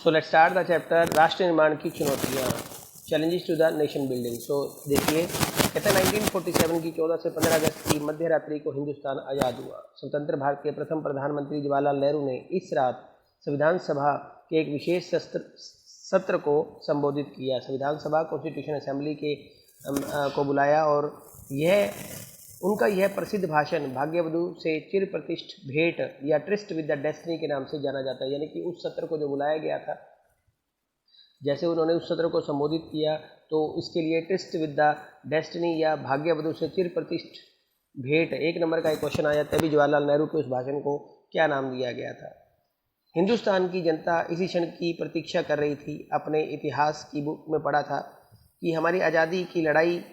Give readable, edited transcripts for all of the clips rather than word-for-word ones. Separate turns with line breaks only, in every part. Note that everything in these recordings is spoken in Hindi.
So let's start the chapter राष्ट्र निर्माण की चुनौतियाँ, challenges to the nation building. So देखिए, कहते हैं 1947 की 14 से 15 अगस्त की मध्य रात्रि को हिंदुस्तान आज़ाद हुआ। स्वतंत्र भारत के प्रथम प्रधानमंत्री जवाहरलाल नेहरू ने इस रात संविधान सभा के एक विशेष सत्र को संबोधित किया। संविधान सभा कॉन्स्टिट्यूशन असेंबली के को बुलाया और उनका यह प्रसिद्ध भाषण भाग्यवधु से चिर प्रतिष्ठ भेंट या ट्रिस्ट विद द डेस्टिनी के नाम से जाना जाता है। यानी कि उस सत्र को जो बुलाया गया था, जैसे उन्होंने उस सत्र को संबोधित किया तो इसके लिए ट्रिस्ट विद द डेस्टिनी या भाग्यवधु से चिर प्रतिष्ठ भेंट 1 नंबर का एक क्वेश्चन आया। तभी जवाहरलाल नेहरू के उस भाषण को क्या नाम दिया गया था। हिंदुस्तान की जनता इसी क्षण की प्रतीक्षा कर रही थी। अपने इतिहास की बुक में पढ़ा था कि हमारी आज़ादी की लड़ाई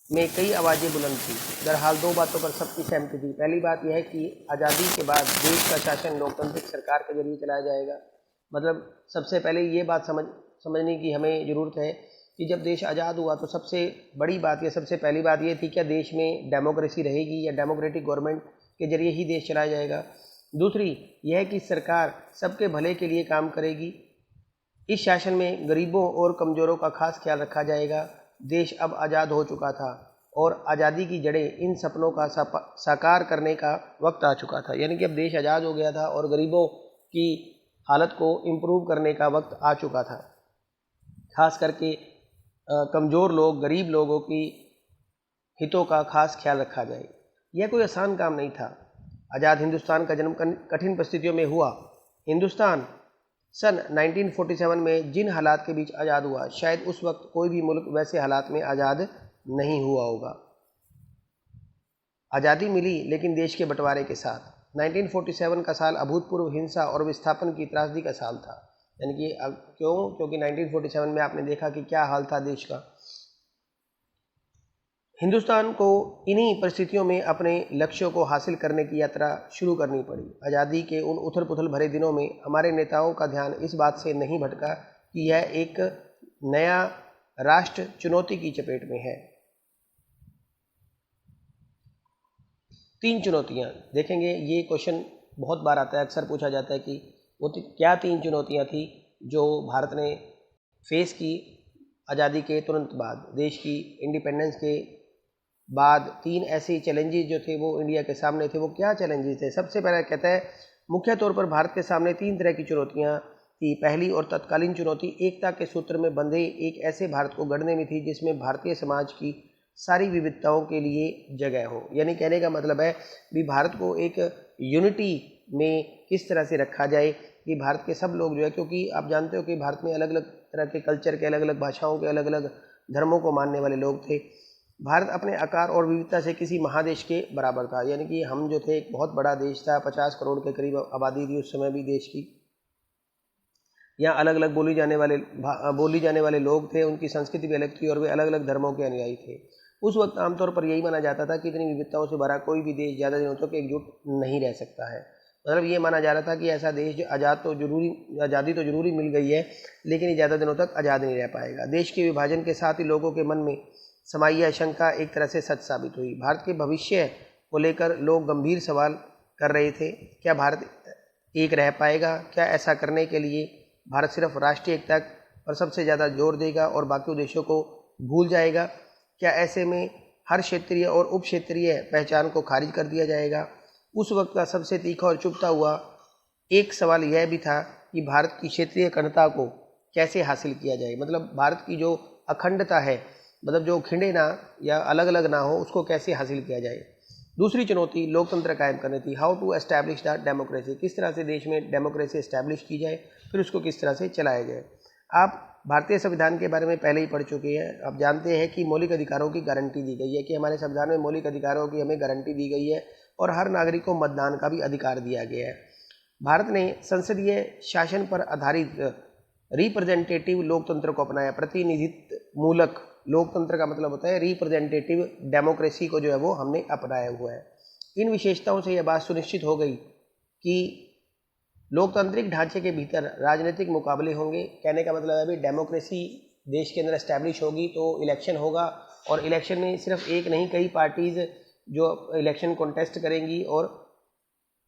में कई आवाज़ें बुलंद थी। बहरहाल 2 बातों पर सबकी सहमति थी। पहली बात यह है कि आज़ादी के बाद देश का शासन लोकतांत्रिक सरकार के जरिए चलाया जाएगा। मतलब सबसे पहले ये बात समझने की हमें ज़रूरत है कि जब देश आज़ाद हुआ तो सबसे बड़ी बात या सबसे पहली बात ये थी, क्या देश में डेमोक्रेसी रहेगी या डेमोक्रेटिक गवर्नमेंट के जरिए ही देश चलाया जाएगा। दूसरी यह कि सरकार सबके भले के लिए काम करेगी। इस शासन में गरीबों और कमज़ोरों का खास ख्याल रखा जाएगा। देश अब आज़ाद हो चुका था और आज़ादी की जड़ें इन सपनों का साकार करने का वक्त आ चुका था। यानी कि अब देश आज़ाद हो गया था और गरीबों की हालत को इम्प्रूव करने का वक्त आ चुका था। खास करके कमज़ोर लोग, गरीब लोगों की हितों का खास ख्याल रखा जाए। यह कोई आसान काम नहीं था। आज़ाद हिंदुस्तान का जन्म कठिन परिस्थितियों में हुआ। हिंदुस्तान सन 1947 में जिन हालात के बीच आज़ाद हुआ, शायद उस वक्त कोई भी मुल्क वैसे हालात में आज़ाद नहीं हुआ होगा। आज़ादी मिली लेकिन देश के बंटवारे के साथ। 1947 का साल अभूतपूर्व हिंसा और विस्थापन की त्रासदी का साल था। यानी कि क्योंकि 1947 में आपने देखा कि क्या हाल था देश का। हिंदुस्तान को इन्हीं परिस्थितियों में अपने लक्ष्यों को हासिल करने की यात्रा शुरू करनी पड़ी। आज़ादी के उन उथल पुथल भरे दिनों में हमारे नेताओं का ध्यान इस बात से नहीं भटका कि यह एक नया राष्ट्र चुनौती की चपेट में है। 3 चुनौतियां देखेंगे। ये क्वेश्चन बहुत बार आता है, अक्सर पूछा जाता है कि वो क्या 3 चुनौतियां थी जो भारत ने फेस की आज़ादी के तुरंत बाद, देश की इंडिपेंडेंस के बाद 3 ऐसे चैलेंजेस जो थे वो इंडिया के सामने थे। वो क्या चैलेंजेस थे? सबसे पहले कहता है मुख्य तौर पर भारत के सामने 3 तरह की चुनौतियां थी। पहली और तत्कालीन चुनौती एकता के सूत्र में बंधे एक ऐसे भारत को गढ़ने में थी जिसमें भारतीय समाज की सारी विविधताओं के लिए जगह हो। यानी कहने का मतलब है भी भारत को एक यूनिटी में किस तरह से रखा जाए कि भारत के सब लोग जो है, क्योंकि आप जानते हो कि भारत में अलग अलग तरह के कल्चर के, अलग अलग भाषाओं के, अलग अलग धर्मों को मानने वाले लोग थे। भारत अपने आकार और विविधता से किसी महादेश के बराबर था। यानी कि हम जो थे एक बहुत बड़ा देश था, 50 करोड़ के करीब आबादी थी उस समय भी देश की। यहाँ अलग अलग बोली जाने वाले लोग थे, उनकी संस्कृति भी अलग थी और वे अलग अलग धर्मों के अनुयायी थे। उस वक्त आमतौर पर यही माना जाता था कि इतनी विविधताओं से भरा कोई भी देश ज़्यादा दिनों तक एकजुट नहीं रह सकता है। मतलब ये माना जा रहा था कि ऐसा देश जो आज़ादी तो जरूरी मिल गई है लेकिन ये ज़्यादा दिनों तक आज़ाद नहीं रह पाएगा। देश के विभाजन के साथ ही लोगों के मन में समाई आशंका एक तरह से सच साबित हुई। भारत के भविष्य को लेकर लोग गंभीर सवाल कर रहे थे। क्या भारत एक रह पाएगा? क्या ऐसा करने के लिए भारत सिर्फ राष्ट्रीय एकता पर सबसे ज़्यादा जोर देगा और बाकी उद्देश्यों को भूल जाएगा? क्या ऐसे में हर क्षेत्रीय और उप क्षेत्रीय पहचान को खारिज कर दिया जाएगा? उस वक्त का सबसे तीखा और चुभता हुआ एक सवाल यह भी था कि भारत की क्षेत्रीय अखंडता को कैसे हासिल किया जाए। मतलब भारत की जो अखंडता है, मतलब जो खिंडे ना या अलग अलग ना हो, उसको कैसे हासिल किया जाए। दूसरी चुनौती लोकतंत्र कायम करनी थी। How to establish the democracy, किस तरह से देश में डेमोक्रेसी एस्टैब्लिश की जाए, फिर उसको किस तरह से चलाया जाए। आप भारतीय संविधान के बारे में पहले ही पढ़ चुके हैं। आप जानते हैं कि मौलिक अधिकारों की गारंटी दी गई है, कि हमारे संविधान में मौलिक अधिकारों की हमें गारंटी दी गई है और हर नागरिक को मतदान का भी अधिकार दिया गया है। भारत ने संसदीय शासन पर आधारित रिप्रेजेंटेटिव लोकतंत्र को अपनाया। प्रतिनिधित्व मूलक लोकतंत्र का मतलब होता है रिप्रेजेंटेटिव डेमोक्रेसी को जो है वो हमने अपनाया हुआ है। इन विशेषताओं से यह बात सुनिश्चित हो गई कि लोकतांत्रिक ढांचे के भीतर राजनीतिक मुकाबले होंगे। कहने का मतलब है भी डेमोक्रेसी देश के अंदर एस्टैब्लिश होगी तो इलेक्शन होगा और इलेक्शन में सिर्फ एक नहीं कई पार्टीज जो इलेक्शन कॉन्टेस्ट करेंगी और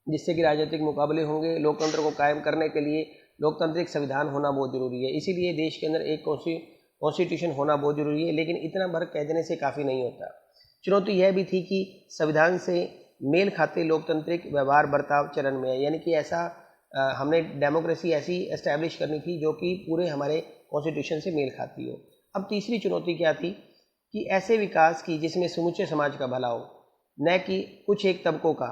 जिससे कि राजनीतिक मुकाबले होंगे। लोकतंत्र को कायम करने के लिए लोकतांत्रिक संविधान होना बहुत ज़रूरी है, इसीलिए देश के अंदर एक कॉन्स्टिट्यूशन होना बहुत ज़रूरी है। लेकिन इतना भर कह देने से काफ़ी नहीं होता। चुनौती यह भी थी कि संविधान से मेल खाते लोकतांत्रिक व्यवहार बर्ताव चरण में है, यानी कि ऐसा हमने डेमोक्रेसी ऐसी एस्टैब्लिश करनी थी जो कि पूरे हमारे कॉन्स्टिट्यूशन से मेल खाती हो। अब तीसरी चुनौती क्या थी कि ऐसे विकास की जिसमें समूचे समाज का भला हो, न कि कुछ एक तबकों का।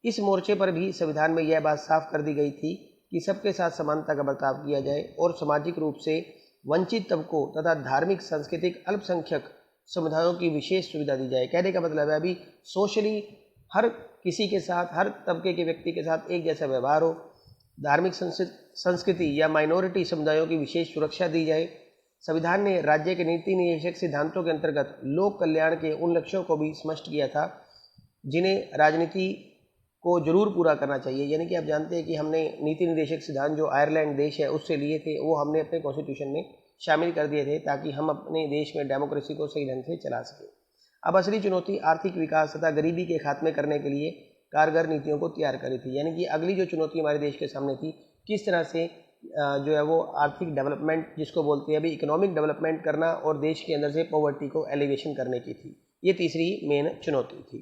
इस मोर्चे पर भी संविधान में यह बात साफ कर दी गई थी कि सबके साथ समानता का बर्ताव किया जाए और सामाजिक रूप से वंचित तबकों तथा धार्मिक सांस्कृतिक अल्पसंख्यक समुदायों की विशेष सुविधा दी जाए। कहने का मतलब है अभी सोशली हर किसी के साथ, हर तबके के व्यक्ति के साथ एक जैसा व्यवहार हो, धार्मिक संस्कृति या माइनॉरिटी समुदायों की विशेष सुरक्षा दी जाए। संविधान ने राज्य के नीति निर्देशक सिद्धांतों के अंतर्गत लोक कल्याण के उन लक्ष्यों को भी स्पष्ट किया था जिन्हें राजनीति को जरूर पूरा करना चाहिए। यानी कि आप जानते हैं कि हमने नीति निर्देशक सिद्धांत जो आयरलैंड देश है उससे लिए थे, वो हमने अपने कॉन्स्टिट्यूशन में शामिल कर दिए थे ताकि हम अपने देश में डेमोक्रेसी को सही ढंग से चला सकें। अब असली चुनौती आर्थिक विकास तथा गरीबी के खात्मे करने के लिए कारगर नीतियों को तैयार करी थी। यानी कि अगली जो चुनौती हमारे देश के सामने थी, किस तरह से जो है वो आर्थिक डेवलपमेंट जिसको बोलते हैं अभी इकोनॉमिक डेवलपमेंट करना और देश के अंदर से पॉवर्टी को एलिवेशन करने की थी। ये तीसरी मेन चुनौती थी।